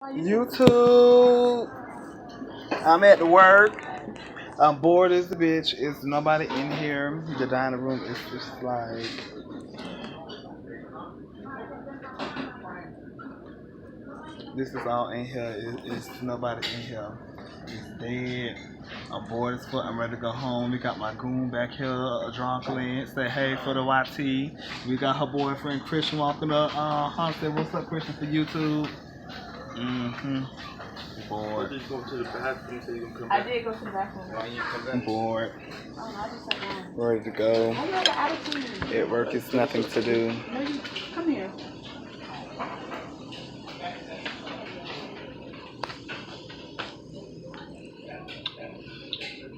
YouTube, I'm at work. I'm bored as the bitch. It's nobody in here. The dining room is just like this is all in here. It's nobody in here. It's dead. I'm bored as fuck. I'm ready to go home. We got my goon back here, a drunk lad. Say hey for the YT. We got her boyfriend Christian walking up. Said what's up, Christian, for YouTube. Mm-hmm. Bored. Did you go to the bathroom so you can come I back? did go to the bathroom. Why you come I'm back? bored. Oh, no, I just sat down. Ready to go. Why you have an attitude? At work, it's nothing to do. No, you come here.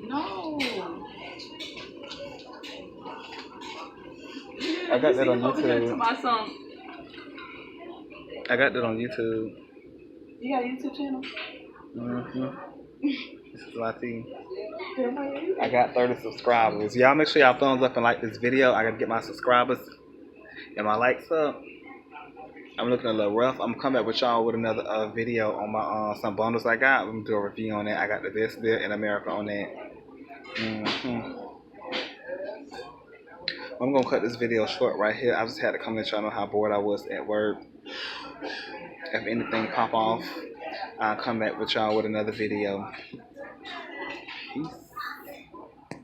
No. I got that on Over here to YouTube. my son. I got that on YouTube. You got a YouTube channel? Mm-hmm. This is my team. Am I you? I got 30 subscribers. Y'all make sure y'all thumbs up and like this video. I gotta get my subscribers and my likes up. I'm looking a little rough. I'm gonna come back with y'all with another video on my some bundles I got. I'm gonna do a review on that. I got the best deal in America on that. I'm gonna cut this video short right here. I just had to come let y'all know how bored I was at work. If anything pop off, I'll come back with y'all with another video. Peace.